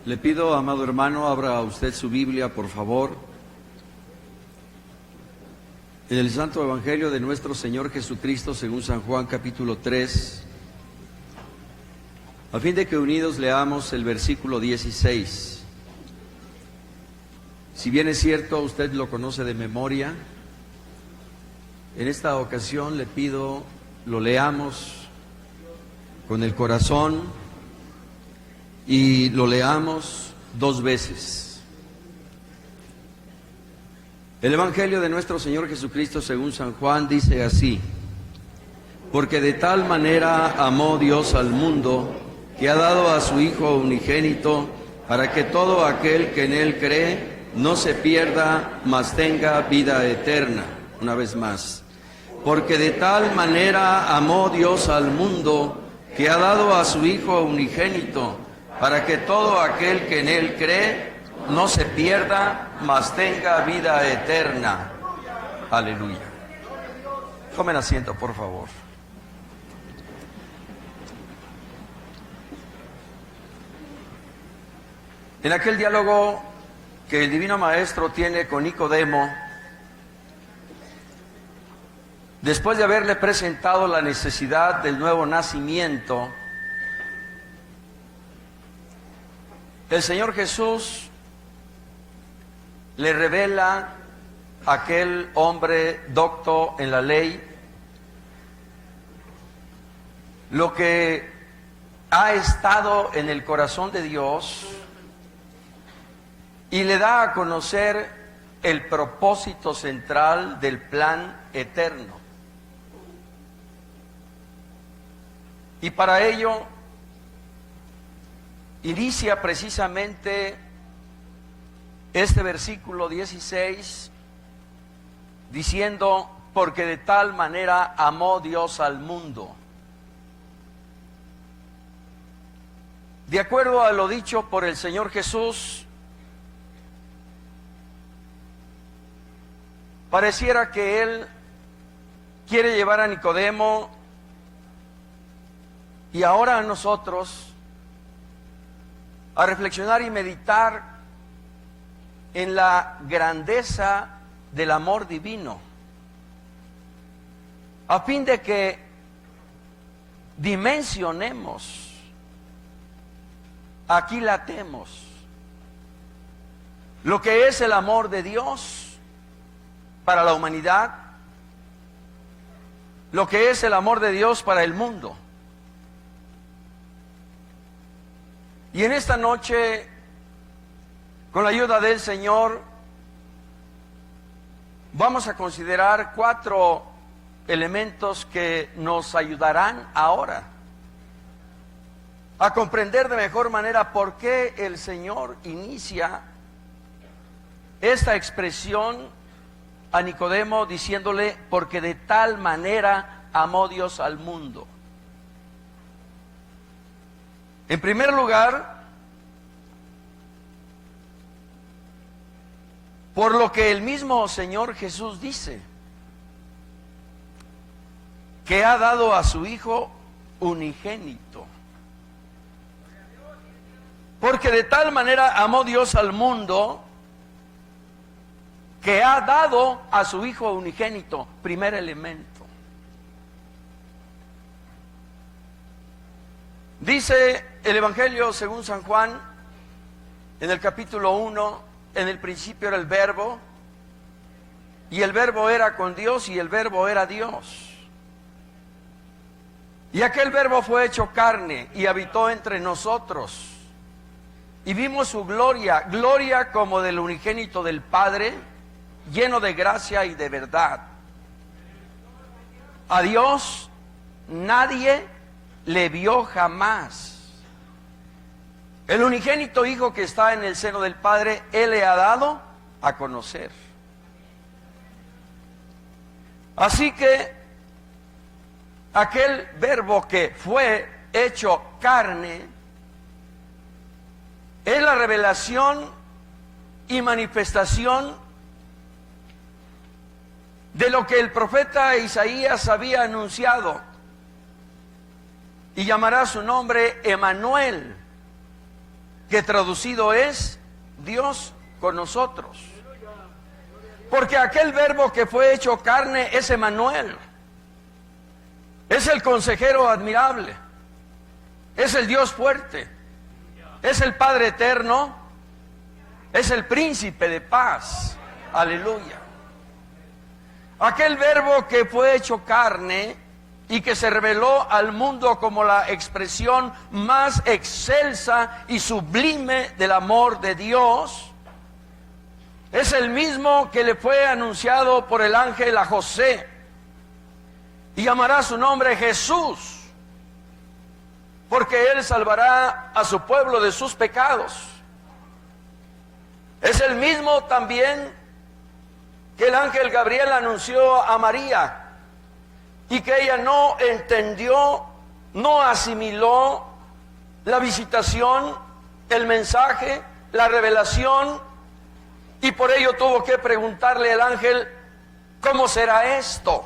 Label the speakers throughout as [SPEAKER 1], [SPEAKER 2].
[SPEAKER 1] Le pido, amado hermano, abra usted su Biblia, por favor, en el Santo Evangelio de nuestro Señor Jesucristo según San Juan, capítulo 3, a fin de que unidos leamos el versículo 16. Si bien es cierto, usted lo conoce de memoria, en esta ocasión le pido lo leamos con el corazón y lo leamos 2 veces. El Evangelio de nuestro Señor Jesucristo según San Juan dice así: porque de tal manera amó Dios al mundo, que ha dado a su Hijo unigénito, para que todo aquel que en Él cree no se pierda, mas tenga vida eterna. Una vez más: porque de tal manera amó Dios al mundo, que ha dado a su Hijo unigénito, para que todo aquel que en Él cree no se pierda, mas tenga vida eterna. Aleluya. Tomen asiento, por favor. En aquel diálogo que el Divino Maestro tiene con Nicodemo, después de haberle presentado la necesidad del nuevo nacimiento, el Señor Jesús le revela a aquel hombre docto en la ley lo que ha estado en el corazón de Dios y le da a conocer el propósito central del plan eterno. Y para ello inicia precisamente este versículo 16 diciendo: porque de tal manera amó Dios al mundo. De acuerdo a lo dicho por el Señor Jesús, pareciera que Él quiere llevar a Nicodemo y ahora a nosotros a reflexionar y meditar en la grandeza del amor divino, a fin de que dimensionemos, aquilatemos lo que es el amor de Dios para la humanidad, lo que es el amor de Dios para el mundo. Y en esta noche, con la ayuda del Señor, vamos a considerar 4 elementos que nos ayudarán ahora a comprender de mejor manera por qué el Señor inicia esta expresión a Nicodemo diciéndole: porque de tal manera amó Dios al mundo. En primer lugar, por lo que el mismo Señor Jesús dice, que ha dado a su Hijo unigénito. Porque de tal manera amó Dios al mundo, que ha dado a su Hijo unigénito. Primer elemento. Dice el Evangelio según San Juan, en el capítulo 1, en el principio era el Verbo, y el Verbo era con Dios, y el Verbo era Dios. Y aquel Verbo fue hecho carne, y habitó entre nosotros. Y vimos su gloria, gloria como del unigénito del Padre, lleno de gracia y de verdad. A Dios nadie le vio jamás. El unigénito Hijo que está en el seno del Padre, Él le ha dado a conocer. Así que aquel Verbo que fue hecho carne es la revelación y manifestación de lo que el profeta Isaías había anunciado, y llamará su nombre Emmanuel, que traducido es Dios con nosotros. Porque aquel verbo que fue hecho carne es Emmanuel. Es el consejero admirable. Es el Dios fuerte. Es el Padre eterno. Es el príncipe de paz. Aleluya. Aquel verbo que fue hecho carne y que se reveló al mundo como la expresión más excelsa y sublime del amor de Dios, es el mismo que le fue anunciado por el ángel a José, y llamará su nombre Jesús, porque él salvará a su pueblo de sus pecados. Es el mismo también que el ángel Gabriel anunció a María, y que ella no entendió, no asimiló la visitación, el mensaje, la revelación, y por ello tuvo que preguntarle al ángel: ¿cómo será esto?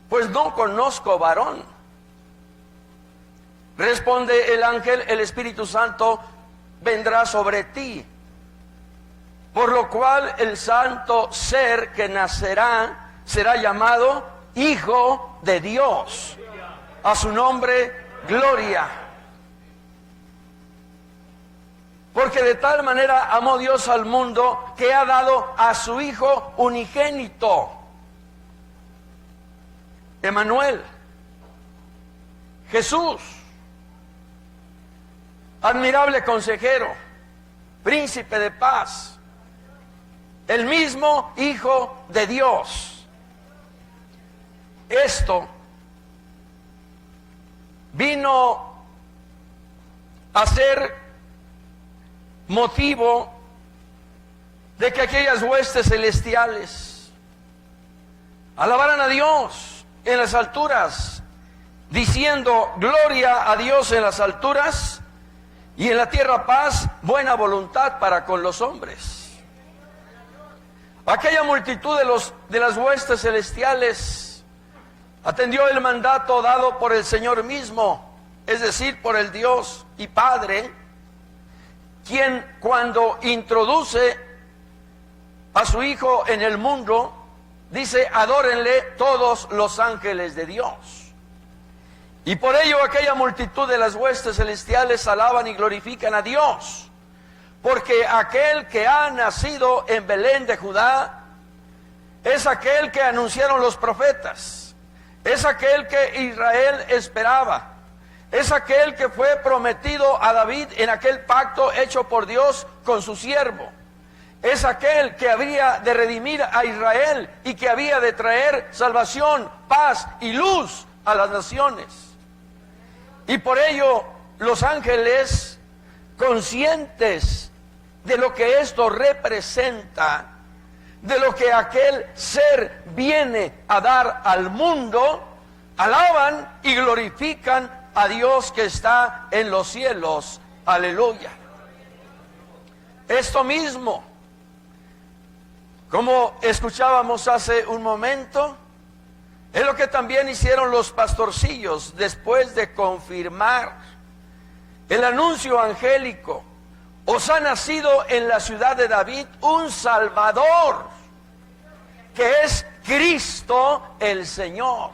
[SPEAKER 1] Pues no conozco varón. Responde el ángel: el Espíritu Santo vendrá sobre ti, por lo cual el santo ser que nacerá será llamado Hijo de Dios. A su nombre, gloria. Porque de tal manera amó Dios al mundo que ha dado a su Hijo unigénito. Emmanuel, Jesús, admirable consejero, príncipe de paz, el mismo Hijo de Dios. Esto vino a ser motivo de que aquellas huestes celestiales alabaran a Dios en las alturas, diciendo: gloria a Dios en las alturas, y en la tierra paz, buena voluntad para con los hombres. Aquella multitud de las huestes celestiales atendió el mandato dado por el Señor mismo, es decir, por el Dios y Padre, quien cuando introduce a su Hijo en el mundo, dice: adórenle todos los ángeles de Dios. Y por ello aquella multitud de las huestes celestiales alaban y glorifican a Dios, porque aquel que ha nacido en Belén de Judá es aquel que anunciaron los profetas. Es aquel que Israel esperaba. Es aquel que fue prometido a David en aquel pacto hecho por Dios con su siervo. Es aquel que había de redimir a Israel y que había de traer salvación, paz y luz a las naciones. Y por ello los ángeles, conscientes de lo que esto representa, de lo que aquel ser viene a dar al mundo, alaban y glorifican a Dios que está en los cielos. Aleluya. Esto mismo, como escuchábamos hace un momento, es lo que también hicieron los pastorcillos después de confirmar el anuncio angélico: os ha nacido en la ciudad de David un Salvador, que es Cristo el Señor.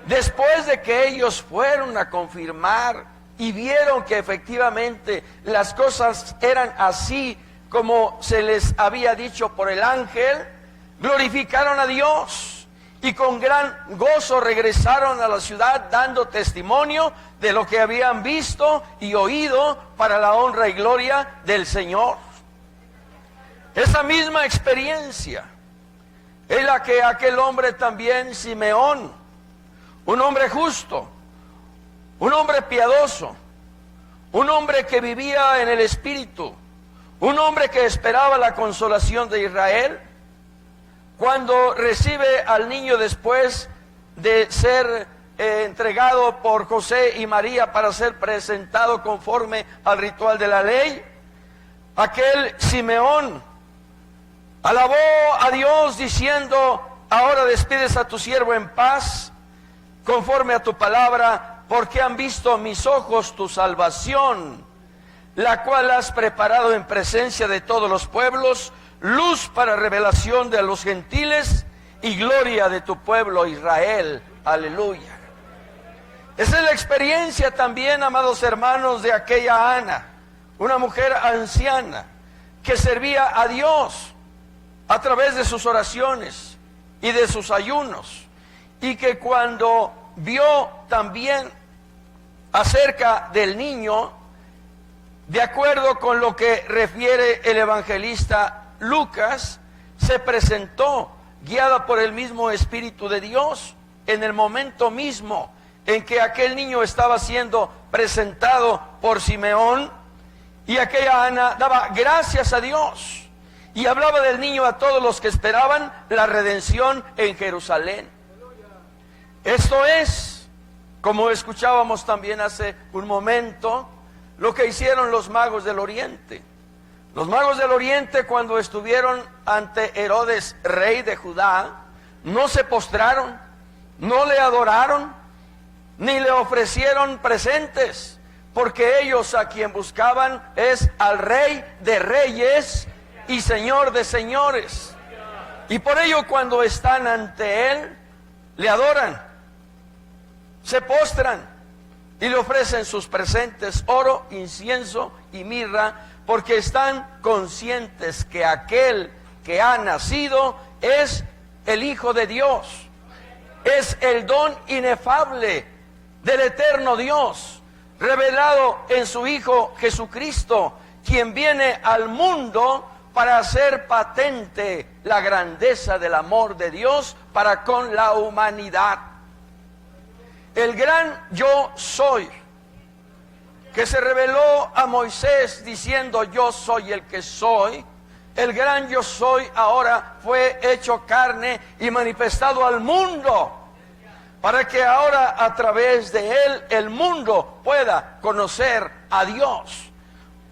[SPEAKER 1] Después de que ellos fueron a confirmar y vieron que efectivamente las cosas eran así como se les había dicho por el ángel, glorificaron a Dios y con gran gozo regresaron a la ciudad dando testimonio de lo que habían visto y oído para la honra y gloria del Señor. Esa misma experiencia es la que aquel hombre también, Simeón, un hombre justo, un hombre piadoso, un hombre que vivía en el Espíritu, un hombre que esperaba la consolación de Israel, cuando recibe al niño después de ser entregado por José y María para ser presentado conforme al ritual de la ley, aquel Simeón alabó a Dios diciendo: ahora despides a tu siervo en paz, conforme a tu palabra, porque han visto mis ojos tu salvación,
[SPEAKER 2] la cual has preparado en presencia de todos los pueblos, luz para revelación de los gentiles y gloria de tu pueblo Israel. Aleluya. Esa es la experiencia también, amados hermanos, de aquella Ana, una mujer anciana que servía a Dios a través de sus oraciones y de sus ayunos, y que cuando vio también acerca del niño, de acuerdo con lo que refiere el evangelista Lucas, se presentó guiada por el mismo Espíritu de Dios en el momento mismo en que aquel niño estaba siendo presentado por Simeón, y aquella Ana daba gracias a Dios y hablaba del niño a todos los que esperaban la redención en Jerusalén. Esto es, como escuchábamos también hace un momento, lo que hicieron los magos del Oriente. Los magos del Oriente, cuando estuvieron ante Herodes, rey de Judá, no se postraron, no le adoraron, ni le ofrecieron presentes, porque ellos a quien buscaban es al Rey de Reyes y Señor de Señores. Y por ello, cuando están ante Él, le adoran, se postran y le ofrecen sus presentes, oro, incienso y mirra, porque están conscientes que aquel que ha nacido es el Hijo de Dios, es el don inefable del eterno Dios, revelado en su Hijo Jesucristo, quien viene al mundo para hacer patente la grandeza del amor de Dios para con la humanidad. El gran yo soy, que se reveló a Moisés diciendo yo soy el que soy, el gran yo soy ahora fue hecho carne y manifestado al mundo, para que ahora a través de él el mundo pueda conocer a Dios,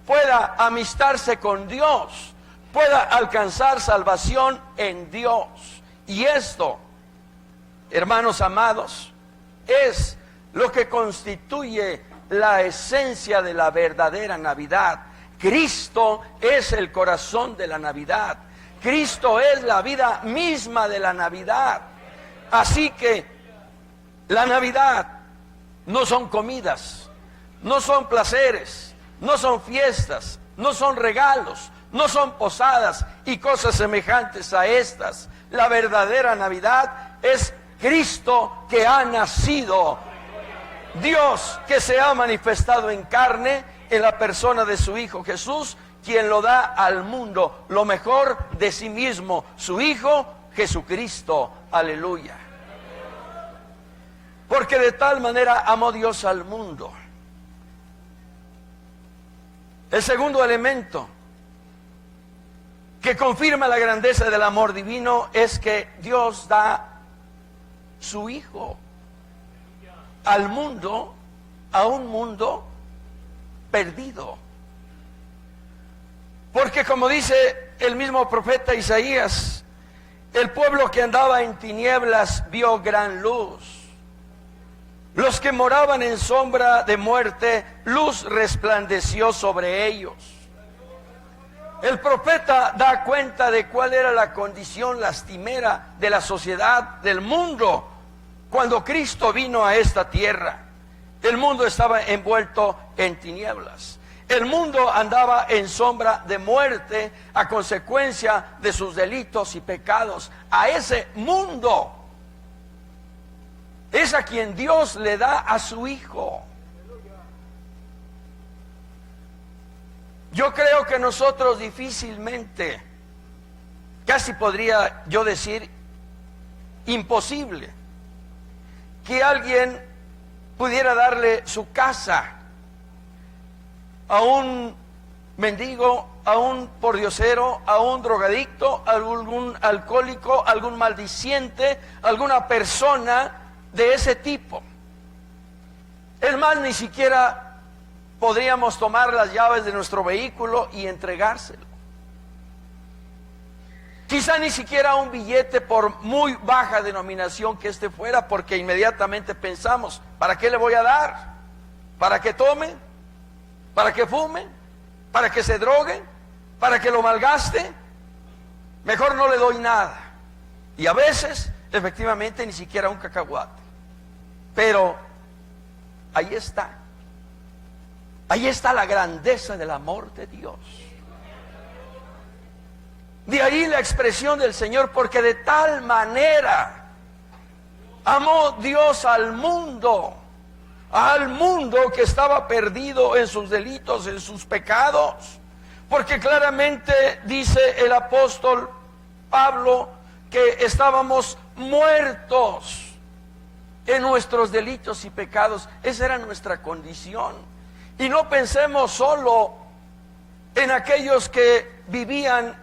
[SPEAKER 2] pueda amistarse con Dios, pueda alcanzar salvación en Dios. Y esto, hermanos amados, es lo que constituye la esencia de la verdadera Navidad. Cristo es el corazón de la Navidad. Cristo es la vida misma de la Navidad. Así que la Navidad no son comidas, no son placeres, no son fiestas, no son regalos, no son posadas y cosas semejantes a estas. La verdadera Navidad es Cristo que ha nacido, Dios que se ha manifestado en carne en la persona de su Hijo Jesús, quien lo da al mundo lo mejor de sí mismo, su Hijo Jesucristo. Aleluya. Porque de tal manera amó Dios al mundo. El segundo elemento que confirma la grandeza del amor divino es que Dios da su Hijo al mundo, a un mundo perdido. Porque como dice el mismo profeta Isaías, el pueblo que andaba en tinieblas vio gran luz. Los que moraban en sombra de muerte, luz resplandeció sobre ellos. El profeta da cuenta de cuál era la condición lastimera de la sociedad, del mundo, cuando Cristo vino a esta tierra. El mundo estaba envuelto en tinieblas. El mundo andaba en sombra de muerte a consecuencia de sus delitos y pecados. A ese mundo es a quien Dios le da a su Hijo. Yo creo que nosotros difícilmente, casi podría yo decir imposible, que alguien pudiera darle su casa a un mendigo, a un pordiosero, a un drogadicto, a algún alcohólico, a algún maldiciente, a alguna persona de ese tipo. Es más, ni siquiera podríamos tomar las llaves de nuestro vehículo y entregárselo. Quizá ni siquiera un billete, por muy baja denominación que este fuera, porque inmediatamente pensamos, ¿para qué le voy a dar? ¿Para que tome? ¿Para que fume? para que se drogue, para que lo malgaste, mejor no le doy nada. Y a veces, efectivamente, ni siquiera un cacahuate. Pero ahí está la grandeza del amor de Dios. De ahí la expresión del Señor, porque de tal manera amó Dios al mundo que estaba perdido en sus delitos, en sus pecados. Porque claramente dice el apóstol Pablo que estábamos muertos en nuestros delitos y pecados. Esa era nuestra condición. Y no pensemos solo en aquellos que vivían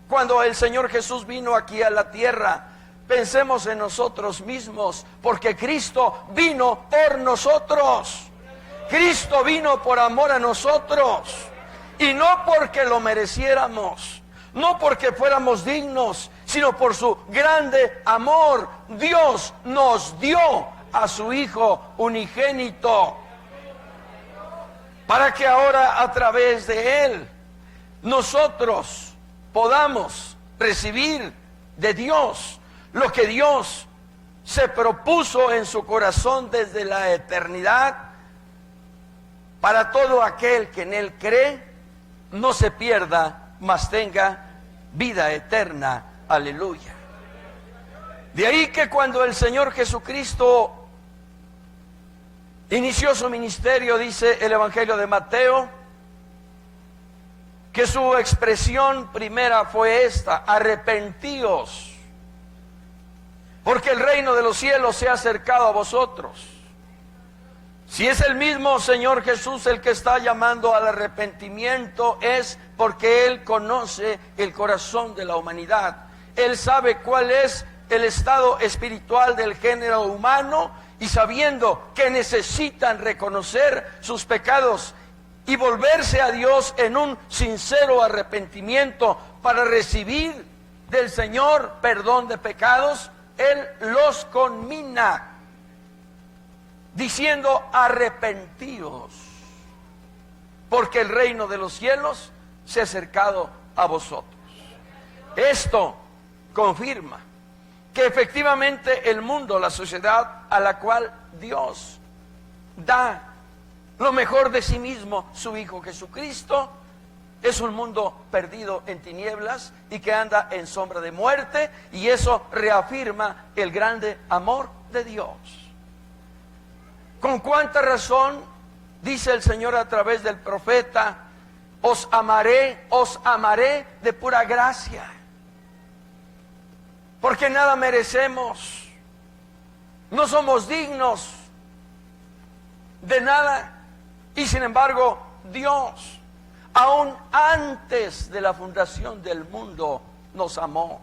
[SPEAKER 2] cuando el Señor Jesús vino aquí a la tierra. Pensemos en nosotros mismos, porque Cristo vino por nosotros. Cristo vino por amor a nosotros. Y no porque lo mereciéramos, no porque fuéramos dignos, sino por su grande amor. Dios nos dio a su Hijo unigénito, para que ahora a través de Él nosotros podamos recibir de Dios lo que Dios se propuso en su corazón desde la eternidad, para todo aquel que en Él cree, no se pierda, mas tenga vida eterna. Aleluya. De ahí que cuando el Señor Jesucristo inició su ministerio, dice el Evangelio de Mateo, que su expresión primera fue esta: arrepentíos, porque el reino de los cielos se ha acercado a vosotros. Si es el mismo Señor Jesús el que está llamando al arrepentimiento, es porque Él conoce el corazón de la humanidad. Él sabe cuál es el estado espiritual del género humano, y sabiendo que necesitan reconocer sus pecados y volverse a Dios en un sincero arrepentimiento para recibir del Señor perdón de pecados, Él los conmina diciendo: arrepentíos, porque el reino de los cielos se ha acercado a vosotros. Esto confirma que efectivamente el mundo, la sociedad a la cual Dios da lo mejor de sí mismo, su Hijo Jesucristo, es un mundo perdido en tinieblas y que anda en sombra de muerte, y eso reafirma el grande amor de Dios. ¿Con cuánta razón dice el Señor a través del profeta: os amaré de pura gracia? Porque nada merecemos, no somos dignos de nada, y sin embargo Dios, aún antes de la fundación del mundo, nos amó.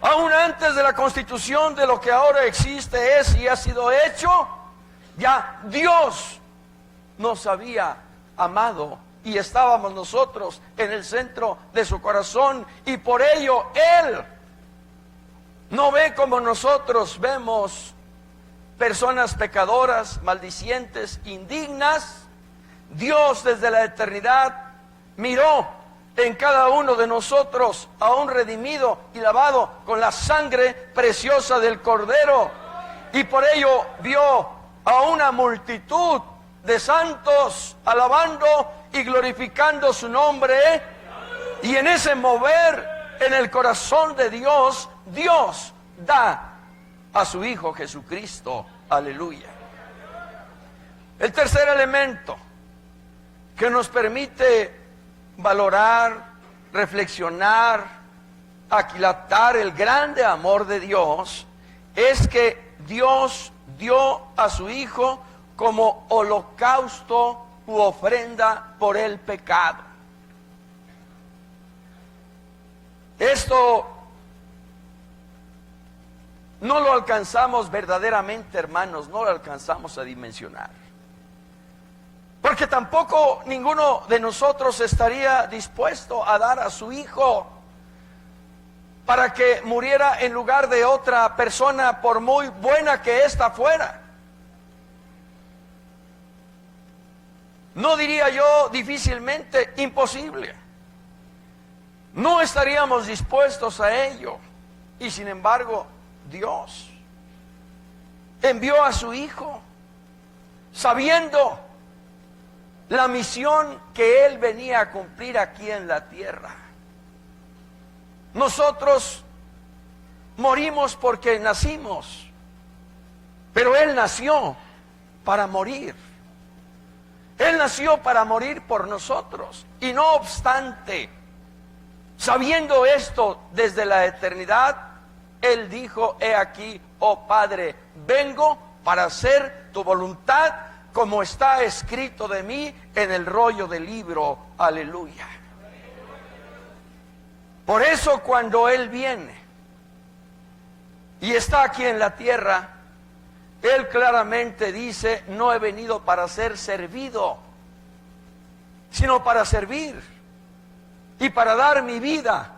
[SPEAKER 2] Aún antes de la constitución de lo que ahora existe, es y ha sido hecho, ya Dios nos había amado y estábamos nosotros en el centro de su corazón, y por ello Él no ve como nosotros vemos, personas pecadoras, maldicientes, indignas. Dios desde la eternidad miró en cada uno de nosotros a un redimido y lavado con la sangre preciosa del Cordero, y por ello vio a una multitud de santos alabando y glorificando su nombre, y en ese mover en el corazón de Dios, Dios da a su Hijo Jesucristo. Aleluya. El tercer elemento que nos permite valorar, reflexionar, aquilatar el grande amor de Dios, es que Dios dio a su Hijo como holocausto u ofrenda por el pecado. Esto no lo alcanzamos verdaderamente, hermanos, no lo alcanzamos a dimensionar. Porque tampoco ninguno de nosotros estaría dispuesto a dar a su Hijo para que muriera en lugar de otra persona, por muy buena que ésta fuera. no diría yo difícilmente imposible. No estaríamos dispuestos a ello. Y sin embargo, Dios envió a su Hijo, sabiendo la misión que Él venía a cumplir aquí en la tierra. Nosotros morimos porque nacimos, pero Él nació para morir. Él nació para morir por nosotros. Y no obstante, sabiendo esto desde la eternidad, Él dijo: he aquí, oh Padre, vengo para hacer tu voluntad, como está escrito de mí en el rollo del libro. Aleluya. Por eso cuando Él viene y está aquí en la tierra, Él claramente dice: no he venido para ser servido, sino para servir y para dar mi vida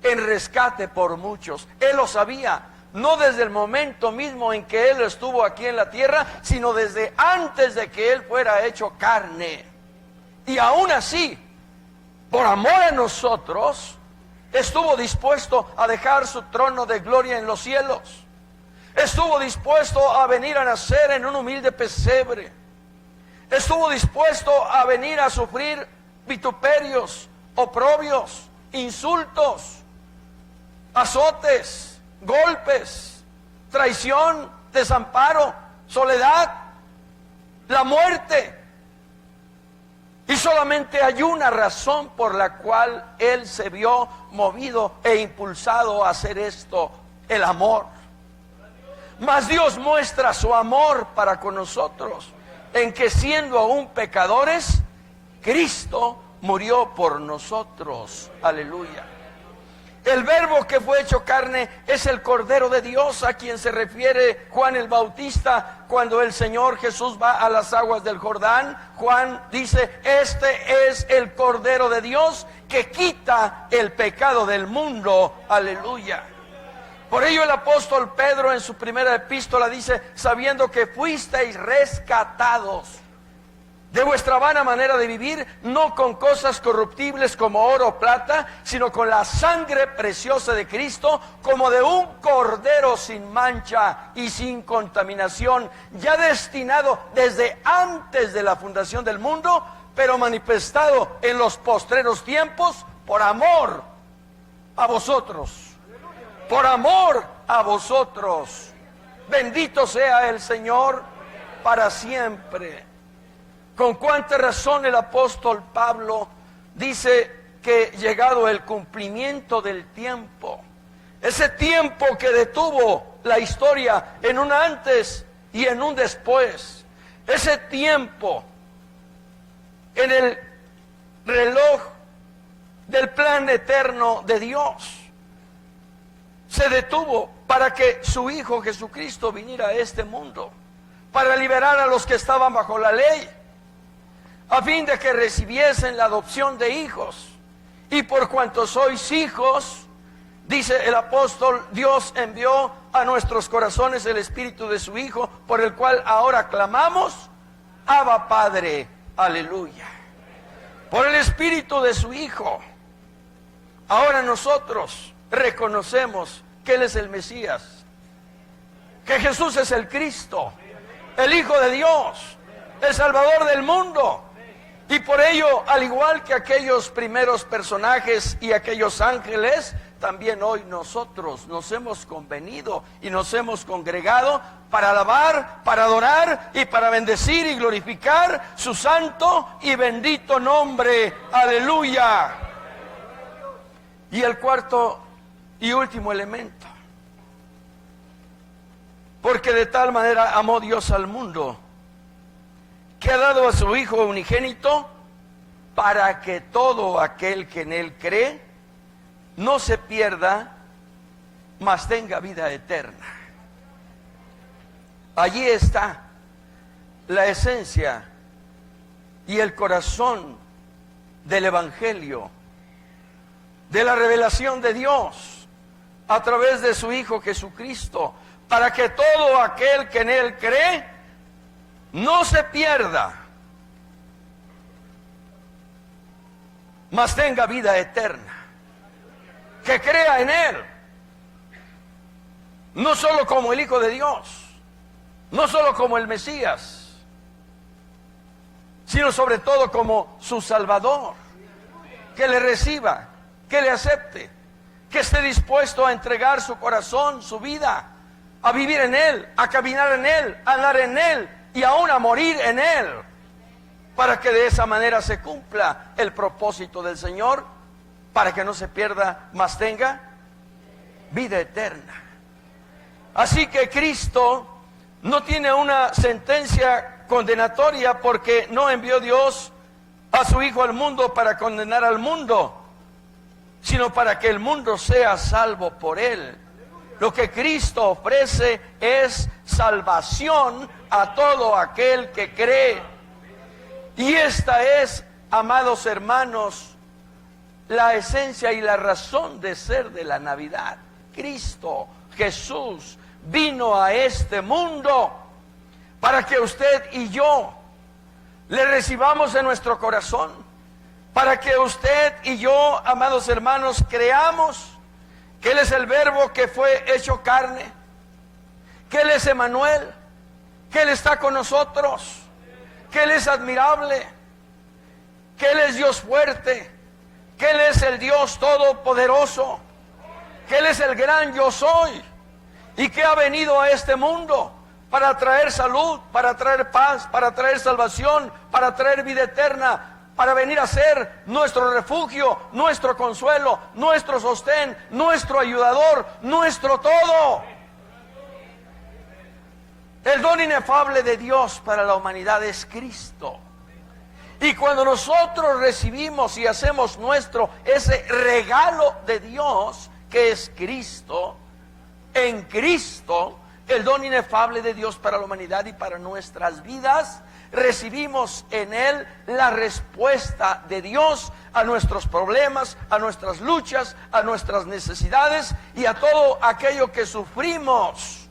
[SPEAKER 2] en rescate por muchos. Él lo sabía, no desde el momento mismo en que Él estuvo aquí en la tierra, sino desde antes de que Él fuera hecho carne. Y aún así, por amor a nosotros, estuvo dispuesto a dejar su trono de gloria en los cielos. Estuvo dispuesto a venir a nacer en un humilde pesebre. Estuvo dispuesto a venir a sufrir vituperios, oprobios, insultos, azotes, golpes, traición, desamparo, soledad, la muerte. Y solamente hay una razón por la cual Él se vio movido e impulsado a hacer esto: el amor. Mas Dios muestra su amor para con nosotros en que, siendo aún pecadores, Cristo murió por nosotros. Aleluya. El verbo que fue hecho carne es el Cordero de Dios, a quien se refiere Juan el Bautista cuando el Señor Jesús va a las aguas del Jordán. Juan dice: este es el Cordero de Dios que quita el pecado del mundo. Aleluya. Por ello el apóstol Pedro en su primera epístola dice: sabiendo que fuisteis rescatados de vuestra vana manera de vivir, no con cosas corruptibles como oro o plata, sino con la sangre preciosa de Cristo, como de un cordero sin mancha y sin contaminación, ya destinado desde antes de la fundación del mundo, pero manifestado en los postreros tiempos por amor a vosotros. Por amor a vosotros. Bendito sea el Señor para siempre. Con cuánta razón el apóstol Pablo dice que llegado el cumplimiento del tiempo, ese tiempo que detuvo la historia en un antes y en un después, ese tiempo en el reloj del plan eterno de Dios, se detuvo para que su Hijo Jesucristo viniera a este mundo, para liberar a los que estaban bajo la ley, a fin de que recibiesen la adopción de hijos. Y por cuanto sois hijos, dice el apóstol, Dios envió a nuestros corazones el Espíritu de su Hijo, por el cual ahora clamamos: Abba Padre. Aleluya. Por el Espíritu de su Hijo, ahora nosotros reconocemos que Él es el Mesías, que Jesús es el Cristo, el Hijo de Dios, el Salvador del mundo. Y por ello, al igual que aquellos primeros personajes y aquellos ángeles, también hoy nosotros nos hemos convenido y nos hemos congregado para alabar, para adorar y para bendecir y glorificar su santo y bendito nombre. Aleluya. Y el cuarto y último elemento: porque de tal manera amó Dios al mundo, que ha dado a su Hijo unigénito, para que todo aquel que en Él cree no se pierda, mas tenga vida eterna. Allí está la esencia y el corazón del Evangelio, de la revelación de Dios a través de su Hijo Jesucristo, para que todo aquel que en Él cree no se pierda, mas tenga vida eterna. Que crea en Él, no solo como el Hijo de Dios, no solo como el Mesías, sino sobre todo como su Salvador. Que le reciba, que le acepte, que esté dispuesto a entregar su corazón, su vida, a vivir en Él, a caminar en Él, a andar en Él y aún a morir en Él, para que de esa manera se cumpla el propósito del Señor, para que no se pierda, mas tenga vida eterna. Así que Cristo no tiene una sentencia condenatoria, porque no envió Dios a su Hijo al mundo para condenar al mundo, sino para que el mundo sea salvo por Él. Lo que Cristo ofrece es salvación a todo aquel que cree. Y esta es, amados hermanos, la esencia y la razón de ser de la Navidad. Cristo Jesús vino a este mundo para que usted y yo le recibamos en nuestro corazón, para que usted y yo, amados hermanos, creamos que Él es el Verbo que fue hecho carne, que Él es Emmanuel, que Él está con nosotros, que Él es admirable, que Él es Dios fuerte, que Él es el Dios todopoderoso, que Él es el gran yo soy, y que ha venido a este mundo para traer salud, para traer paz, para traer salvación, para traer vida eterna, para venir a ser nuestro refugio, nuestro consuelo, nuestro sostén, nuestro ayudador, nuestro todo. El don inefable de Dios para la humanidad es Cristo. Y cuando nosotros recibimos y hacemos nuestro ese regalo de Dios, que es Cristo, en Cristo, el don inefable de Dios para la humanidad y para nuestras vidas, recibimos en Él la respuesta de Dios a nuestros problemas, a nuestras luchas, a nuestras necesidades y a todo aquello que sufrimos.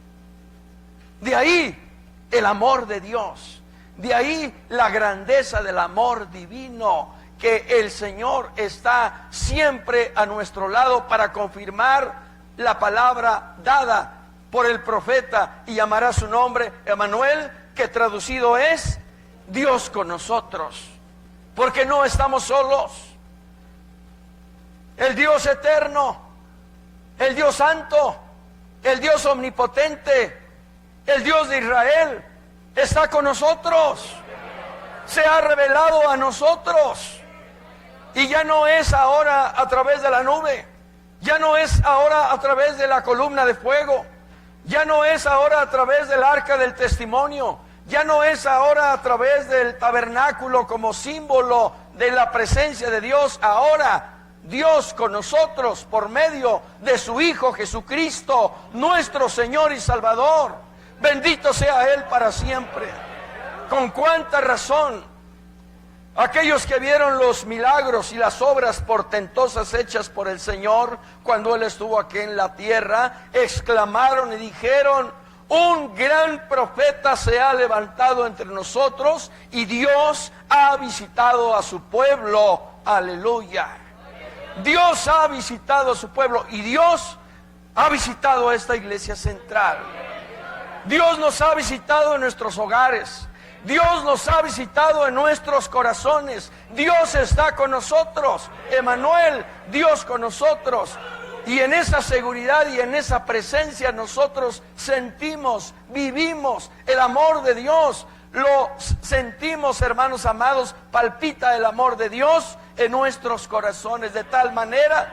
[SPEAKER 2] De ahí el amor de Dios, de ahí la grandeza del amor divino, que el Señor está siempre a nuestro lado para confirmar la palabra dada por el profeta, y llamará su nombre Emmanuel, que traducido es Dios con nosotros, porque no estamos solos. El Dios eterno, el Dios santo, el Dios omnipotente, el Dios de Israel está con nosotros, se ha revelado a nosotros, y ya no es ahora a través de la nube, ya no es ahora a través de la columna de fuego, ya no es ahora a través del arca del testimonio, ya no es ahora a través del tabernáculo como símbolo de la presencia de Dios. Ahora Dios con nosotros por medio de su Hijo Jesucristo, nuestro Señor y Salvador. Bendito sea Él para siempre. Con cuánta razón aquellos que vieron los milagros y las obras portentosas hechas por el Señor cuando Él estuvo aquí en la tierra, exclamaron y dijeron: un gran profeta se ha levantado entre nosotros y Dios ha visitado a su pueblo. Aleluya. Dios ha visitado a su pueblo y Dios ha visitado a esta iglesia central. Dios nos ha visitado en nuestros hogares. Dios nos ha visitado en nuestros corazones. Dios está con nosotros. Emmanuel, Dios con nosotros. Y en esa seguridad y en esa presencia nosotros sentimos, vivimos el amor de Dios. Lo sentimos, hermanos amados, palpita el amor de Dios en nuestros corazones de tal manera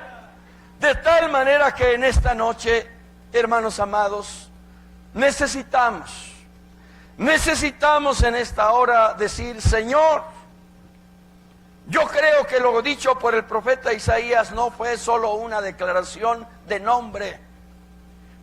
[SPEAKER 2] que en esta noche, hermanos amados, necesitamos en esta hora decir: Señor, yo creo que lo dicho por el profeta Isaías no fue solo una declaración de nombre,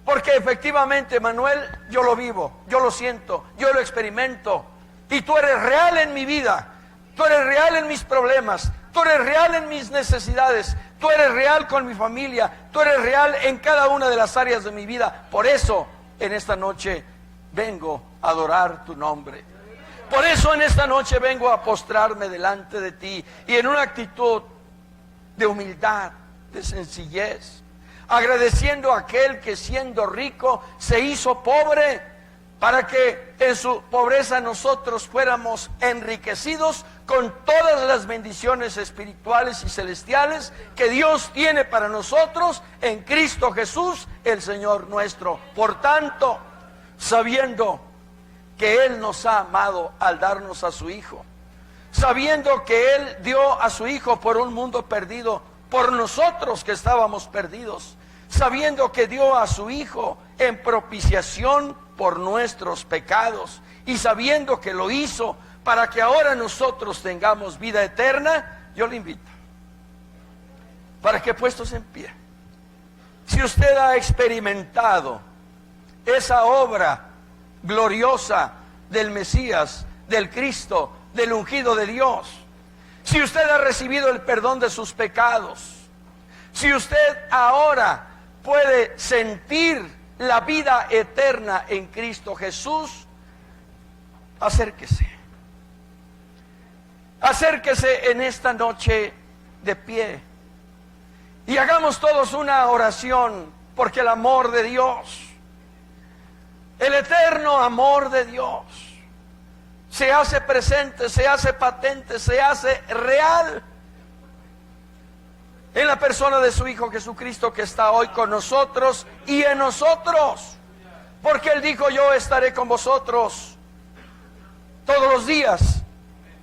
[SPEAKER 2] porque efectivamente, Manuel, yo lo vivo, yo lo siento, yo lo experimento, y tú eres real en mi vida, tú eres real en mis problemas, tú eres real en mis necesidades, tú eres real con mi familia, tú eres real en cada una de las áreas de mi vida. Por eso en esta noche vengo a adorar tu nombre. Por eso en esta noche vengo a postrarme delante de ti y en una actitud de humildad, de sencillez, agradeciendo a aquel que siendo rico se hizo pobre, para que en su pobreza nosotros fuéramos enriquecidos con todas las bendiciones espirituales y celestiales que Dios tiene para nosotros en Cristo Jesús, el Señor nuestro. Por tanto, sabiendo que Él nos ha amado al darnos a su Hijo, sabiendo que Él dio a su Hijo por un mundo perdido, por nosotros que estábamos perdidos, sabiendo que dio a su Hijo en propiciación por nuestros pecados, y sabiendo que lo hizo para que ahora nosotros tengamos vida eterna, yo le invito para que, puestos en pie, si usted ha experimentado esa obra gloriosa del Mesías, del Cristo, del ungido de Dios, si usted ha recibido el perdón de sus pecados, si usted ahora puede sentir la vida eterna en Cristo Jesús, acérquese. Acérquese en esta noche de pie y hagamos todos una oración, porque el amor de Dios, el eterno amor de Dios, se hace presente, se hace patente, se hace real en la persona de su Hijo Jesucristo, que está hoy con nosotros y en nosotros, porque Él dijo: yo estaré con vosotros todos los días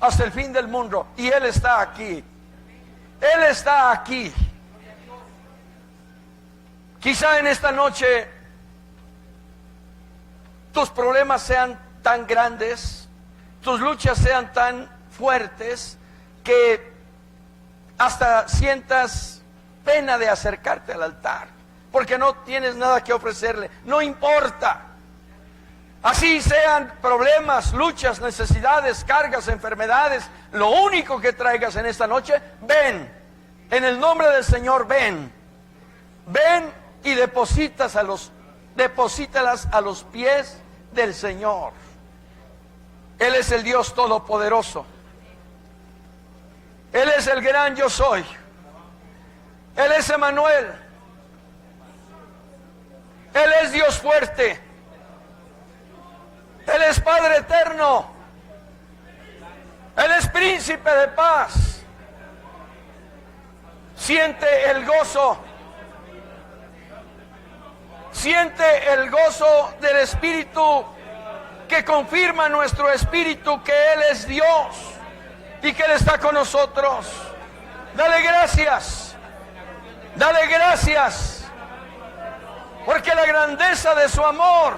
[SPEAKER 2] hasta el fin del mundo. Y Él está aquí, Él está aquí. Quizá en esta noche tus problemas sean tan grandes, tus luchas sean tan fuertes, que hasta sientas pena de acercarte al altar, porque no tienes nada que ofrecerle. No importa. Así sean problemas, luchas, necesidades, cargas, enfermedades, lo único que traigas en esta noche, ven. En el nombre del Señor, ven. Ven y deposítalas a los pies del Señor. Él es el Dios Todopoderoso. Él es el gran yo soy. Él es Emmanuel. Él es Dios fuerte. Él es Padre eterno. Él es príncipe de paz. Siente el gozo. Siente el gozo del Espíritu, que confirma nuestro espíritu que Él es Dios y que Él está con nosotros. Dale gracias. Dale gracias, porque la grandeza de su amor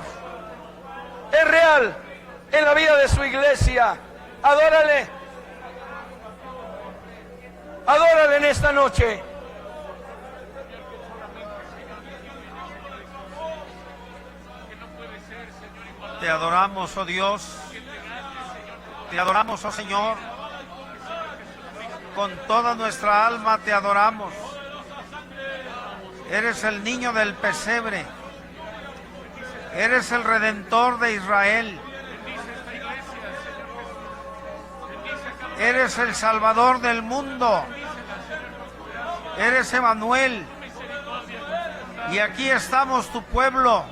[SPEAKER 2] es real en la vida de su iglesia. Adórale. Adórale en esta noche.
[SPEAKER 3] Te adoramos, oh Dios. Te adoramos, oh Señor. Con toda nuestra alma te adoramos. Eres el niño del pesebre. Eres el Redentor de Israel. Eres el Salvador del mundo. Eres Emmanuel. Y aquí estamos, tu pueblo,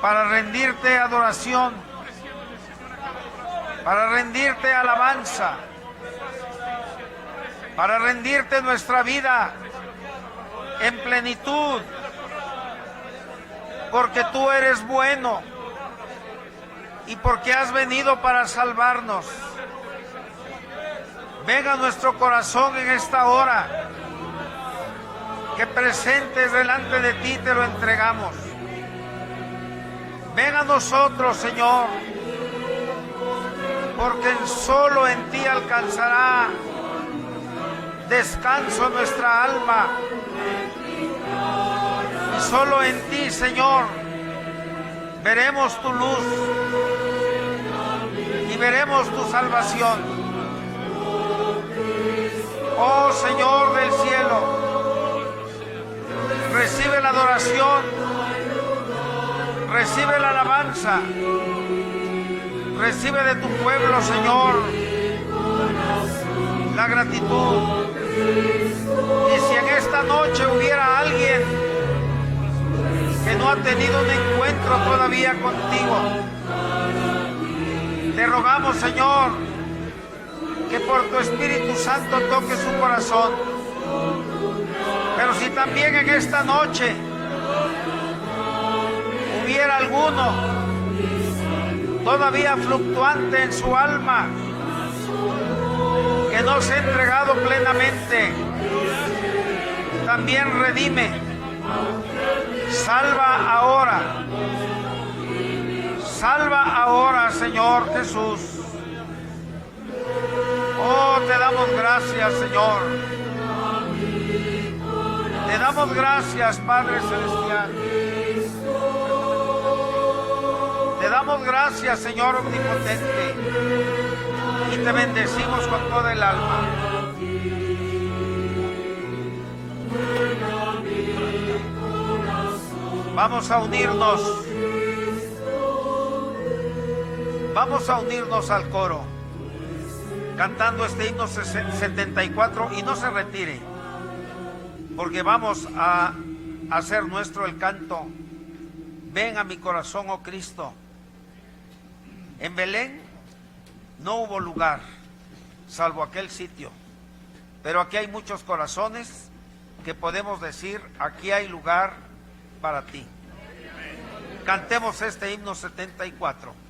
[SPEAKER 3] para rendirte adoración, para rendirte alabanza, para rendirte nuestra vida en plenitud, porque tú eres bueno y porque has venido para salvarnos. Venga a nuestro corazón en esta hora, que presentes delante de ti te lo entregamos. Ven a nosotros, Señor, porque solo en ti alcanzará descanso nuestra alma. Y solo en ti, Señor, veremos tu luz y veremos tu salvación. Oh Señor del cielo, recibe la adoración, recibe la alabanza, recibe de tu pueblo, Señor, la gratitud. Y si en esta noche hubiera alguien que no ha tenido un encuentro todavía contigo, te rogamos, Señor, que por tu Espíritu Santo toque su corazón. Pero si también en esta noche hubiera alguno todavía fluctuante en su alma, que no se ha entregado plenamente, también redime, salva ahora, Señor Jesús. Oh, te damos gracias, Señor. Te damos gracias, Padre Celestial. Te damos gracias, Señor Omnipotente. Y te bendecimos con toda el alma. Vamos a unirnos. Vamos a unirnos al coro, cantando este himno 74, y no se retire, porque vamos a hacer nuestro el canto Ven a mi corazón, oh Cristo. En Belén no hubo lugar, salvo aquel sitio, pero aquí hay muchos corazones que podemos decir, aquí hay lugar para ti. Cantemos este himno 74.